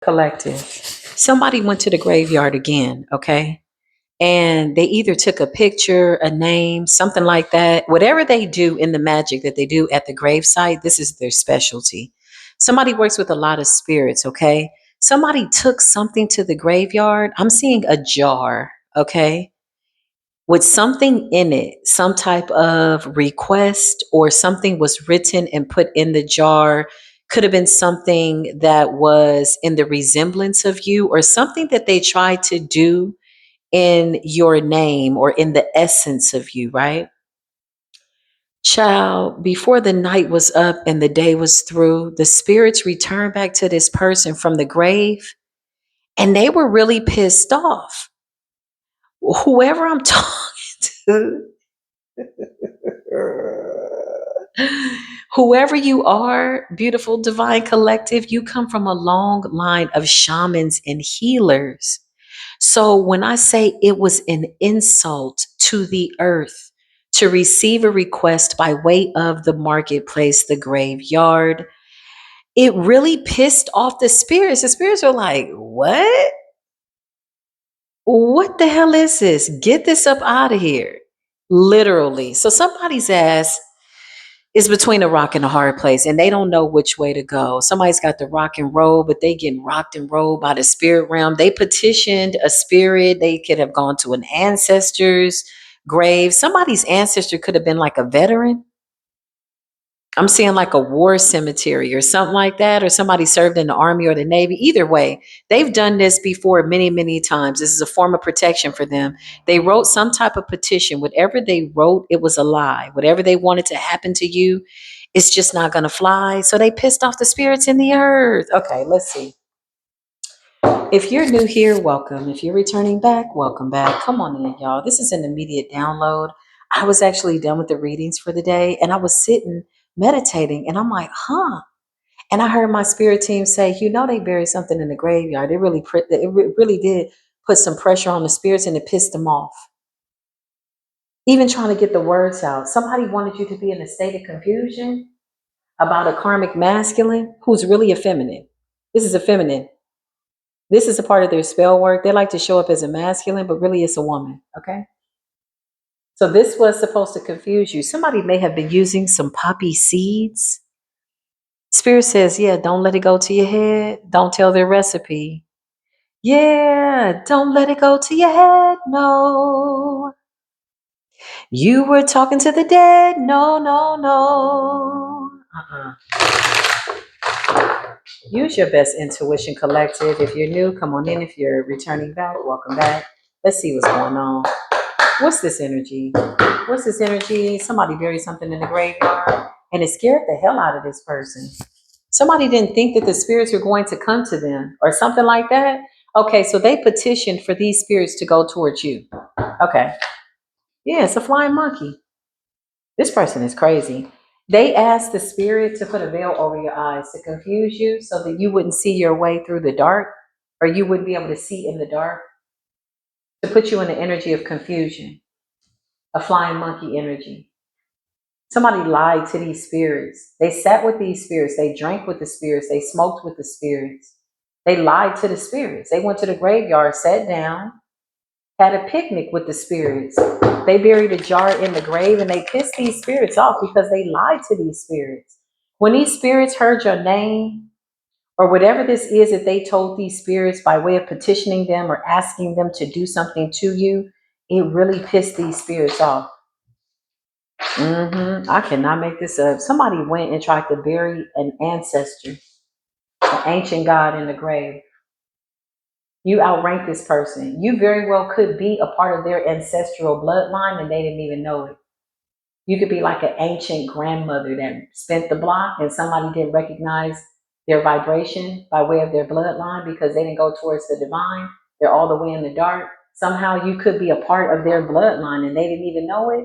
Collective. Somebody went to the graveyard again, okay? And they either took a picture, a name, something like that. Whatever they do in the magic that they do at the gravesite, this is their specialty. Somebody works with a lot of spirits, okay? Somebody took something to the graveyard. I'm seeing a jar, okay? With something in it, some type of request or something was written and put in the jar. Could have been something that was in the resemblance of you or something that they tried to do in your name or in the essence of you, right? Child, before the night was up and the day was through, the spirits returned back to this person from the grave and they were really pissed off. Whoever I'm talking to, whoever you are, beautiful divine collective, you come from a long line of shamans and healers. So when I say it was an insult to the earth to receive a request by way of the marketplace, the graveyard, it really pissed off the spirits. The spirits are like, what? What the hell is this? Get this up out of here. Literally. So somebody's ass is between a rock and a hard place and they don't know which way to go. Somebody's got the rock and roll, but they getting rocked and rolled by the spirit realm. They petitioned a spirit. They could have gone to an ancestor's grave. Somebody's ancestor could have been like a veteran. I'm seeing like a war cemetery or something like that, or somebody served in the army or the navy. Either way, they've done this before many, many times. This is a form of protection for them. They wrote some type of petition. Whatever they wrote, it was a lie. Whatever they wanted to happen to you, it's just not going to fly. So they pissed off the spirits in the earth. Okay, let's see. If you're new here, welcome. If you're returning back, welcome back. Come on in, y'all. This is an immediate download. I was actually done with the readings for the day and I was sitting meditating and I'm like, huh. And I heard my spirit team say, they buried something in the graveyard. It really did put some pressure on the spirits and it pissed them off. Even trying to get the words out. Somebody wanted you to be in a state of confusion about a karmic masculine who's really a feminine. This is a feminine. This is a part of their spell work. They like to show up as a masculine, but really it's a woman. Okay. So this was supposed to confuse you. Somebody may have been using some poppy seeds. Spirit says, yeah, don't let it go to your head. Don't tell their recipe. Yeah, don't let it go to your head. No. You were talking to the dead. No, no, no. Use your best intuition, collective. If you're new, come on in. If you're returning back, welcome back. Let's see what's going on. What's this energy? What's this energy? Somebody buried something in the graveyard and it scared the hell out of this person. Somebody didn't think that the spirits were going to come to them or something like that. Okay, so they petitioned for these spirits to go towards you. Okay. Yeah, it's a flying monkey. This person is crazy. They asked the spirit to put a veil over your eyes to confuse you so that you wouldn't see your way through the dark or you wouldn't be able to see in the dark, to put you in the energy of confusion, a flying monkey energy. Somebody lied to these spirits. They sat with these spirits. They drank with the spirits. They smoked with the spirits. They lied to the spirits. They went to the graveyard, sat down, had a picnic with the spirits. They buried a jar in the grave and they pissed these spirits off because they lied to these spirits. When these spirits heard your name or whatever this is that they told these spirits by way of petitioning them or asking them to do something to you, it really pissed these spirits off. I cannot make this up. Somebody went and tried to bury an ancestor, an ancient god in the grave. You outrank this person. You very well could be a part of their ancestral bloodline and they didn't even know it. You could be like an ancient grandmother that spent the block and somebody didn't recognize their vibration by way of their bloodline because they didn't go towards the divine. They're all the way in the dark. Somehow you could be a part of their bloodline and they didn't even know it.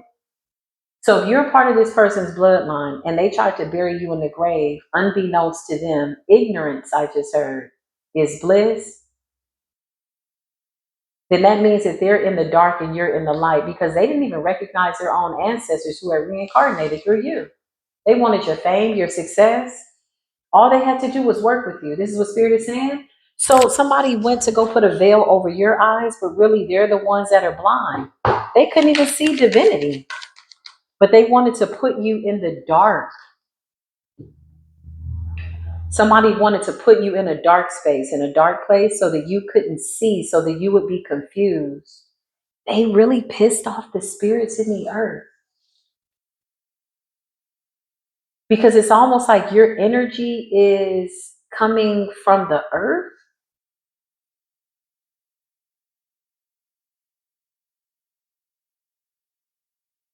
So if you're a part of this person's bloodline and they tried to bury you in the grave, unbeknownst to them, ignorance, I just heard, is bliss, then that means that they're in the dark and you're in the light because they didn't even recognize their own ancestors who had reincarnated through you. They wanted your fame, your success. All they had to do was work with you. This is what Spirit is saying. So somebody went to go put a veil over your eyes, but really they're the ones that are blind. They couldn't even see divinity, but they wanted to put you in the dark. Somebody wanted to put you in a dark space, in a dark place, so that you couldn't see, so that you would be confused. They really pissed off the spirits in the earth because it's almost like your energy is coming from the earth.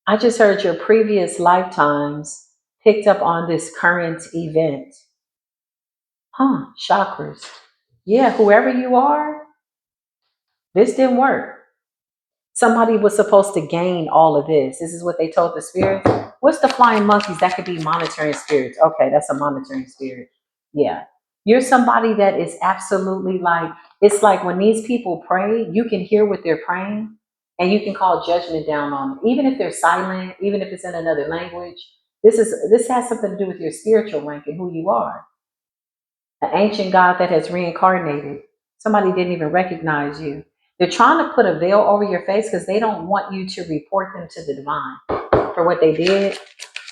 I just heard your previous lifetimes picked up on this current event. Huh, chakras. Yeah, whoever you are, this didn't work. Somebody was supposed to gain all of this. This is what they told the spirits. What's the flying monkeys? That could be monitoring spirits. Okay, that's a monitoring spirit. Yeah. You're somebody that is absolutely like, it's like when these people pray, you can hear what they're praying and you can call judgment down on them. Even if they're silent, even if it's in another language. This has something to do with your spiritual rank and who you are. An ancient God that has reincarnated. Somebody didn't even recognize you. They're trying to put a veil over your face because they don't want you to report them to the divine for what they did.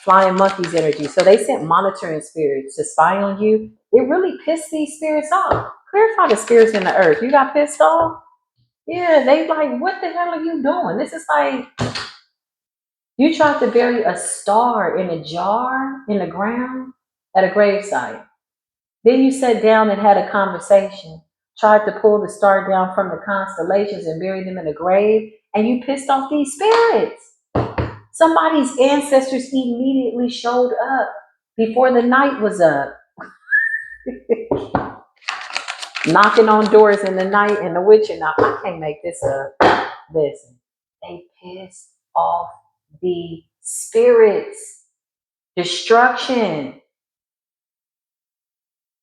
Flying monkeys energy. So they sent monitoring spirits to spy on you. It really pissed these spirits off. Clarify the spirits in the earth. You got pissed off? Yeah, they like, what the hell are you doing? This is like you tried to bury a star in a jar in the ground at a gravesite. Then you sat down and had a conversation, tried to pull the star down from the constellations and bury them in a grave, and you pissed off these spirits. Somebody's ancestors immediately showed up before the night was up, knocking on doors in the night and the witching. Now, I can't make this up. Listen, they pissed off the spirits. Destruction.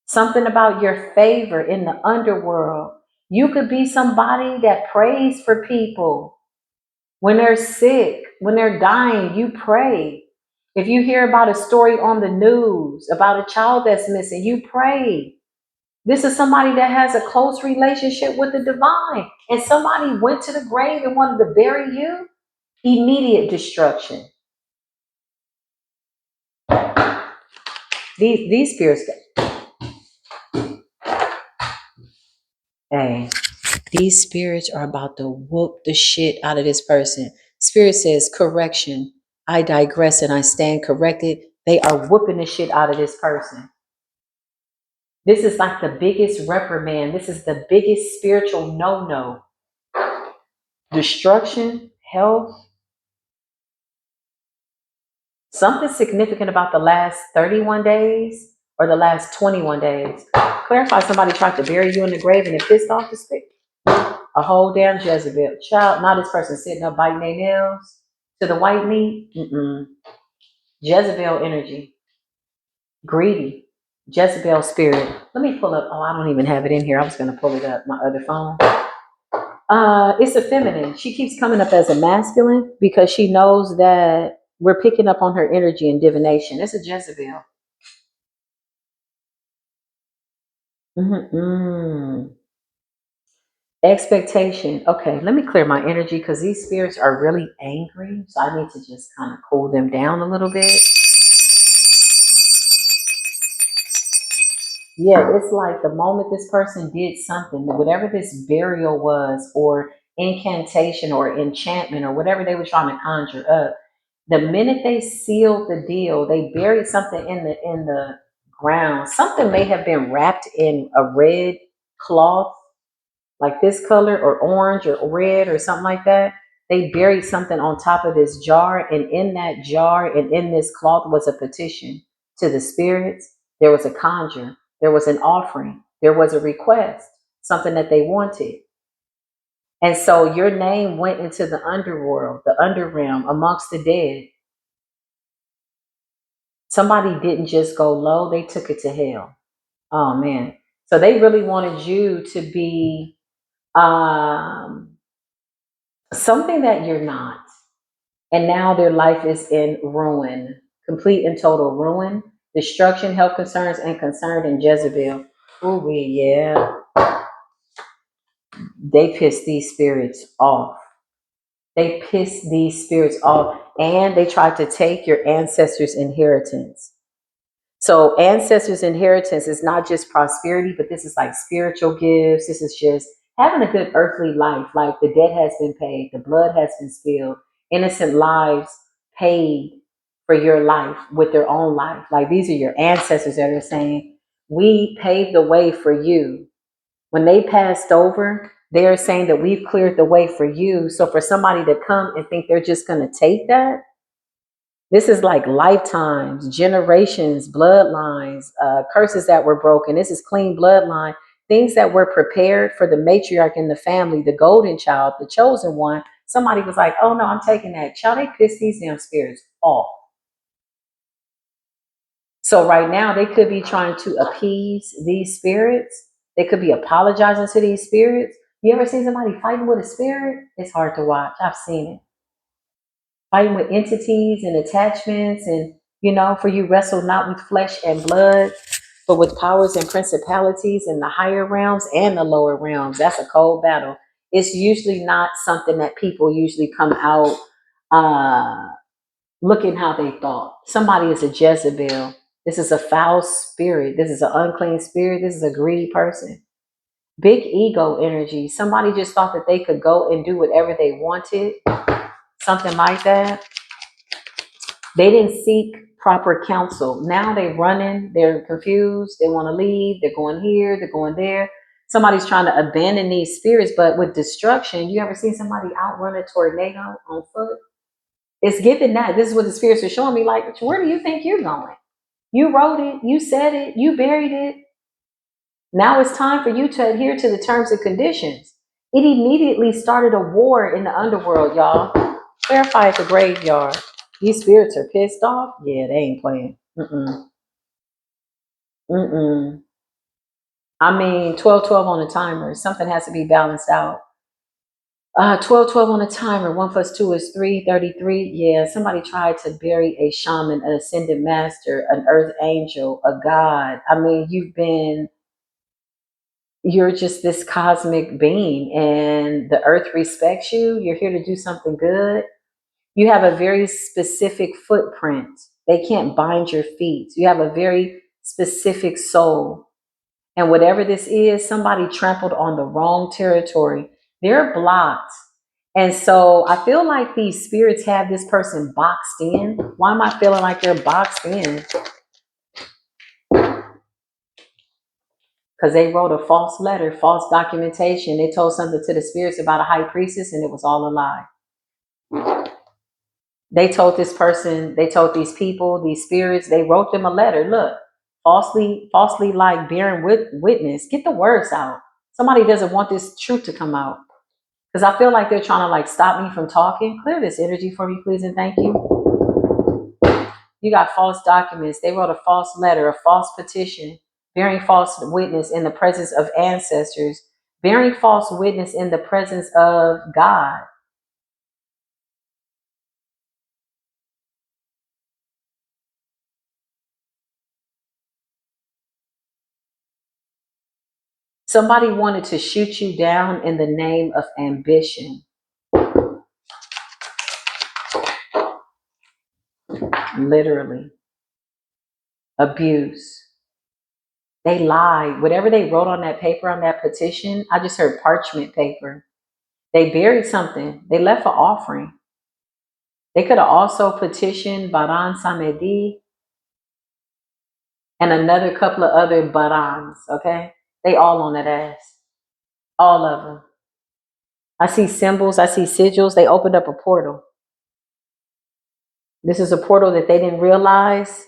Something about your favor in the underworld. You could be somebody that prays for people. When they're sick, when they're dying, you pray. If you hear about a story on the news about a child that's missing, you pray. This is somebody that has a close relationship with the divine. And somebody went to the grave and wanted to bury you. Immediate destruction. These spirits, hey, these spirits are about to whoop the shit out of this person. Spirit says, correction. I digress and I stand corrected. They are whooping the shit out of this person. This is like the biggest reprimand. This is the biggest spiritual no-no. Destruction, health. Something significant about the last 31 days or the last 21 days. Clarify, somebody tried to bury you in the grave and it pissed off the spirit. A whole damn Jezebel. Child, now this person sitting up biting their nails to the white meat. Jezebel energy. Greedy. Jezebel spirit. Let me pull up. Oh, I don't even have it in here. I was going to pull it up, my other phone. It's a feminine. She keeps coming up as a masculine because she knows that we're picking up on her energy and divination. It's a Jezebel. Mm-mm. Expectation. Okay, let me clear my energy because these spirits are really angry. So I need to just kind of cool them down a little bit. Yeah, it's like the moment this person did something, whatever this burial was, or incantation, or enchantment, or whatever they were trying to conjure up, the minute they sealed the deal, they buried something in the ground. Something may have been wrapped in a red cloth, like this color, or orange, or red, or something like that. They buried something on top of this jar, and in that jar and in this cloth was a petition to the spirits. There was a conjure, there was an offering, there was a request, something that they wanted. And so your name went into the underworld, the underrealm, amongst the dead. Somebody didn't just go low, they took it to hell. Oh man. So they really wanted you to be something that you're not. And now their life is in ruin, complete and total ruin, destruction, health concerns, and concern in Jezebel. Oh, yeah. They piss these spirits off. They piss these spirits off, and they try to take your ancestors' inheritance. So ancestors' inheritance is not just prosperity, but this is like spiritual gifts. This is just having a good earthly life. Like the debt has been paid, the blood has been spilled, innocent lives paid for your life with their own life. Like these are your ancestors that are saying, we paved the way for you. When they passed over, they are saying that we've cleared the way for you. So for somebody to come and think they're just going to take that, this is like lifetimes, generations, bloodlines, curses that were broken. This is clean bloodline. Things that were prepared for the matriarch in the family, the golden child, the chosen one. Somebody was like, oh no, I'm taking that. Child, they piss these damn spirits off. So right now they could be trying to appease these spirits. They could be apologizing to these spirits. You ever seen somebody fighting with a spirit? It's hard to watch. I've seen it. Fighting with entities and attachments, and for you wrestle not with flesh and blood, but with powers and principalities in the higher realms and the lower realms. That's a cold battle. It's usually not something that people usually come out uh looking how they thought. Somebody is a Jezebel. This is a foul spirit. This is an unclean spirit. This is a greedy person. Big ego energy. Somebody just thought that they could go and do whatever they wanted. Something like that. They didn't seek proper counsel. Now they're running, they're confused, they want to leave, they're going here, they're going there. Somebody's trying to abandon these spirits, but with destruction, you ever seen somebody outrun a tornado on foot? It's given that. This is what the spirits are showing me. Like, where do you think you're going? You wrote it, you said it, you buried it. Now it's time for you to adhere to the terms and conditions. It immediately started a war in the underworld, y'all. Clarify at the graveyard. These spirits are pissed off. Yeah, they ain't playing. Mm-mm. Mm-mm. I mean, 12-12 on the timer. Something has to be balanced out. 12-12 on the timer. 1 plus 2 is 3, 33. Yeah, somebody tried to bury a shaman, an ascended master, an earth angel, a god. I mean, you're just this cosmic being, and the earth respects you. You're here to do something good. You have a very specific footprint. They can't bind your feet. You have a very specific soul. And whatever this is, somebody trampled on the wrong territory. They're blocked. And so I feel like these spirits have this person boxed in. Why am I feeling like they're boxed in? Because they wrote a false letter, false documentation. They told something to the spirits about a high priestess, and it was all a lie. They told this person, they told these people, these spirits, they wrote them a letter. Look, falsely like bearing witness. Get the words out. Somebody doesn't want this truth to come out. Because I feel like they're trying to like stop me from talking. Clear this energy for me, please, and thank you. You got false documents. They wrote a false letter, a false petition, bearing false witness in the presence of ancestors, bearing false witness in the presence of God. Somebody wanted to shoot you down in the name of ambition. Literally. Abuse. They lied. Whatever they wrote on that paper, on that petition, I just heard parchment paper. They buried something. They left an offering. They could have also petitioned Baran Samedi and another couple of other Barans, okay? They all on that ass. All of them. I see symbols, I see sigils. They opened up a portal. This is a portal that they didn't realize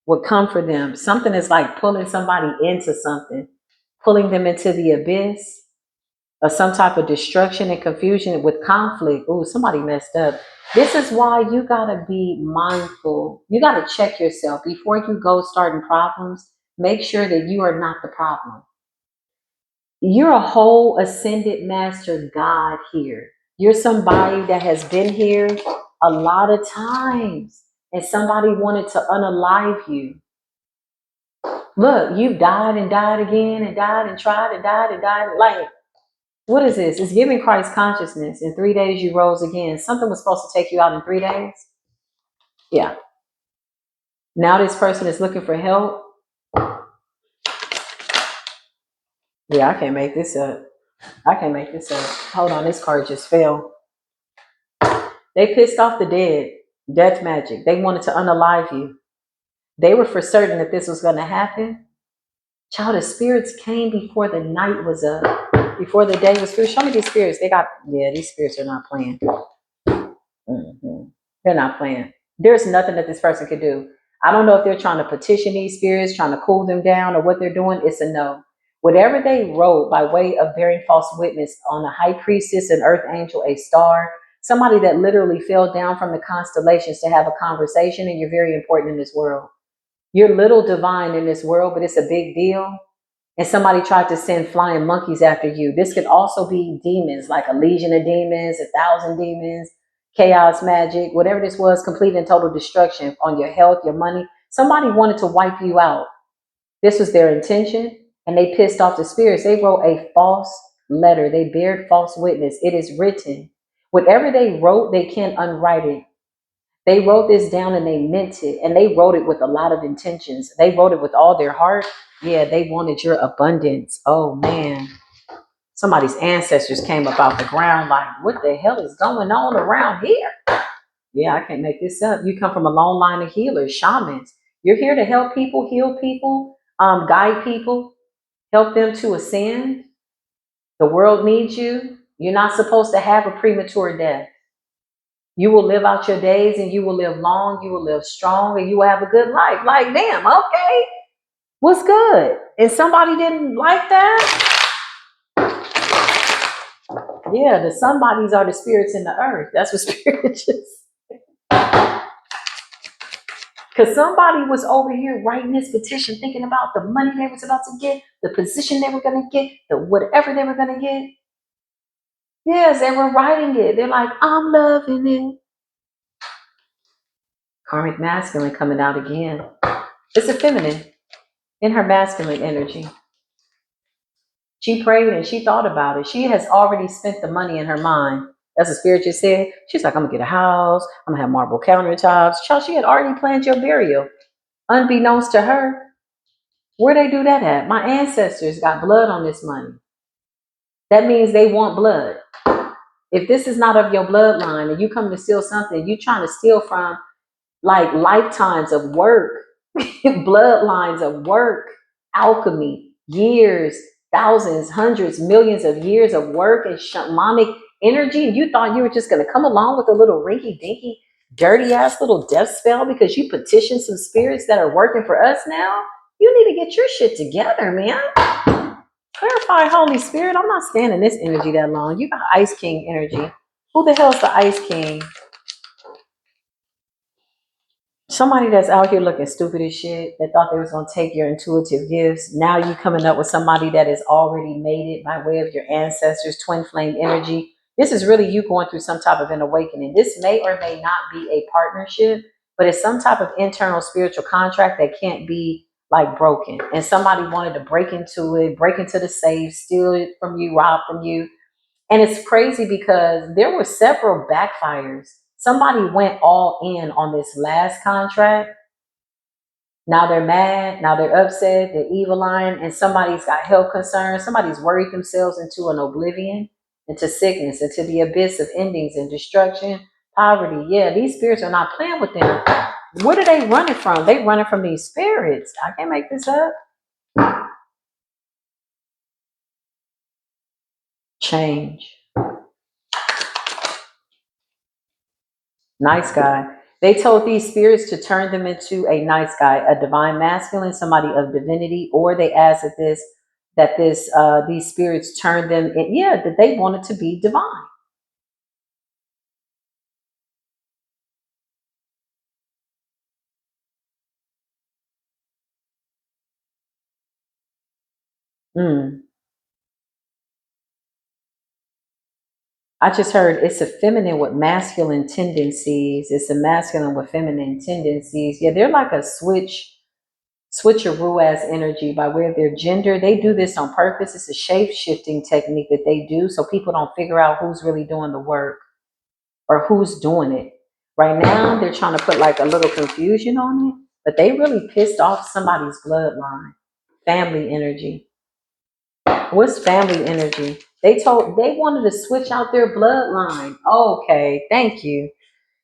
would come for them. Something is like pulling somebody into something, pulling them into the abyss, or some type of destruction and confusion with conflict. Ooh, somebody messed up. This is why you gotta be mindful. You gotta check yourself before you go starting problems. Make sure that you are not the problem. You're a whole ascended master God here. You're somebody that has been here a lot of times, and somebody wanted to unalive you. Look, you've died and died again and died and tried and died and died. Like, What is this? It's giving Christ consciousness. In 3 days you rose again. Something was supposed to take you out in 3 days. Yeah. Now this person is looking for help. Yeah, I can't make this up. I can't make this up. Hold on, this card just fell. They pissed off the dead. Death magic. They wanted to unalive you. They were for certain that this was going to happen. Child, the spirits came before the night was up. Before the day was through. Show me these spirits. These spirits are not playing. Hmm. They're not playing. There's nothing that this person could do. I don't know if they're trying to petition these spirits, trying to cool them down, or what they're doing. It's a no. Whatever they wrote by way of bearing false witness on a high priestess, an earth angel, a star, somebody that literally fell down from the constellations to have a conversation, and you're very important in this world. You're little divine in this world, but it's a big deal. And somebody tried to send flying monkeys after you. This could also be demons, like a legion of demons, 1,000 demons, chaos magic, whatever this was, complete and total destruction on your health, your money. Somebody wanted to wipe you out. This was their intention, and they pissed off the spirits. They wrote a false letter. They bared false witness. It is written. Whatever they wrote, they can't unwrite it. They wrote this down and they meant it, and they wrote it with a lot of intentions. They wrote it with all their heart. Yeah, they wanted your abundance. Oh man, somebody's ancestors came up out the ground like, what the hell is going on around here? Yeah, I can't make this up. You come from a long line of healers, shamans. You're here to help people, heal people, guide people, help them to ascend. The world needs you. You're not supposed to have a premature death. You will live out your days and you will live long, you will live strong, and you will have a good life. Like, damn, okay, what's good? And somebody didn't like that? Yeah, the somebodies are the spirits in the earth. That's what spirit is. Because somebody was over here writing this petition, thinking about the money they was about to get, the position they were going to get, the whatever they were going to get. Yes, they were writing it. They're like, I'm loving it. Karmic masculine coming out again. It's a feminine in her masculine energy. She prayed and she thought about it. She has already spent the money in her mind. As the spirit just said, she's like, I'm gonna get a house, I'm gonna have marble countertops. Child, she had already planned your burial. Unbeknownst to her, where they do that at? My ancestors got blood on this money. That means they want blood. If this is not of your bloodline and you come to steal something, you trying to steal from like lifetimes of work, bloodlines of work, alchemy, years, thousands, hundreds, millions of years of work and shamanic energy. And you thought you were just going to come along with a little rinky dinky, dirty ass little death spell because you petitioned some spirits that are working for us now? You need to get your shit together, man. Clarify, Holy Spirit. I'm not standing this energy that long. You got Ice King energy. Who the hell's the Ice King? Somebody that's out here looking stupid as shit that thought they was gonna take your intuitive gifts. Now you coming up with somebody that has already made it by way of your ancestors, twin flame energy. This is really you going through some type of an awakening. This may or may not be a partnership, but it's some type of internal spiritual contract that can't be like broken. And somebody wanted to break into it, break into the safe, steal it from you, rob from you. And it's crazy because there were several backfires. Somebody went all in on this last contract. Now they're mad. Now they're upset. They're evil line. And somebody's got health concerns. Somebody's worried themselves into an oblivion, into sickness, into the abyss of endings and destruction, poverty. Yeah, these spirits are not playing with them. What are they running from? They running from these spirits. I can't make this up. Change. Nice guy. They told these spirits to turn them into a nice guy, a divine masculine, somebody of divinity, or they asked that these spirits turn them in, yeah, that they wanted to be divine. Mm. I just heard it's a feminine with masculine tendencies. It's a masculine with feminine tendencies. Yeah, they're like a switch. switcheroo ass energy by way of their gender. They do this on purpose. It's a shape shifting technique that they do so people don't figure out who's really doing the work or who's doing it. Right now, they're trying to put like a little confusion on it, but they really pissed off somebody's bloodline, family energy. What's family energy? They wanted to switch out their bloodline. Okay, thank you.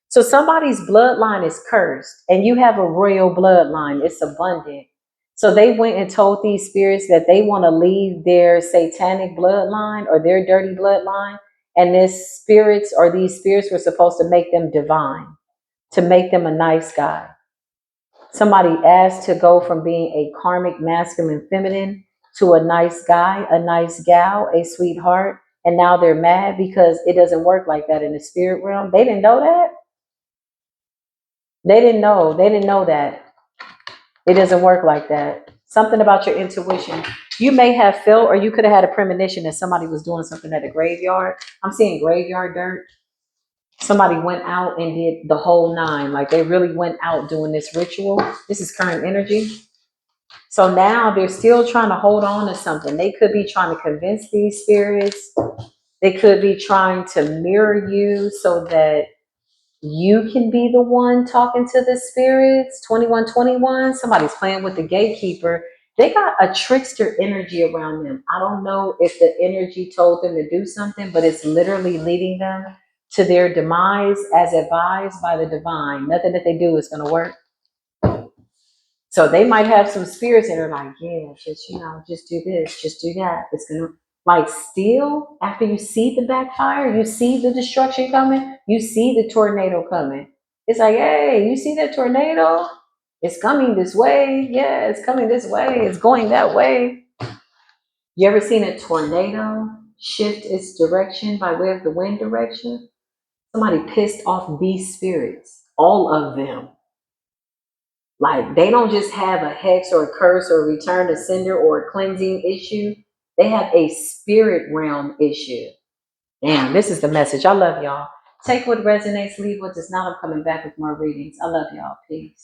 So somebody's bloodline is cursed, and you have a royal bloodline. It's abundant. So they went and told these spirits that they want to leave their satanic bloodline or their dirty bloodline, and these spirits were supposed to make them divine, to make them a nice guy. Somebody asked to go from being a karmic masculine feminine to a nice guy, a nice gal, a sweetheart, and now they're mad because it doesn't work like that in the spirit realm. They didn't know that. They didn't know. They didn't know that. It doesn't work like that. Something about your intuition. You may have felt, or you could have had a premonition that somebody was doing something at a graveyard. I'm seeing graveyard dirt. Somebody went out and did the whole nine. Like they really went out doing this ritual. This is current energy. So now they're still trying to hold on to something. They could be trying to convince these spirits. They could be trying to mirror you so that you can be the one talking to the spirits. 2121, somebody's playing with the gatekeeper. They got a trickster energy around them. I don't know if the energy told them to do something, but it's literally leading them to their demise as advised by the divine. Nothing that they do is going to work. So they might have some spirits that are like, yeah, just do this, just do that. It's gonna like still after you see the backfire, you see the destruction coming, you see the tornado coming. It's like, hey, you see that tornado? It's coming this way. Yeah, it's coming this way. It's going that way. You ever seen a tornado shift its direction by way of the wind direction? Somebody pissed off these spirits, all of them. Like they don't just have a hex or a curse or a return to sender or a cleansing issue. They have a spirit realm issue. Damn, this is the message. I love y'all. Take what resonates, leave what does not. I'm coming back with more readings. I love y'all. Peace.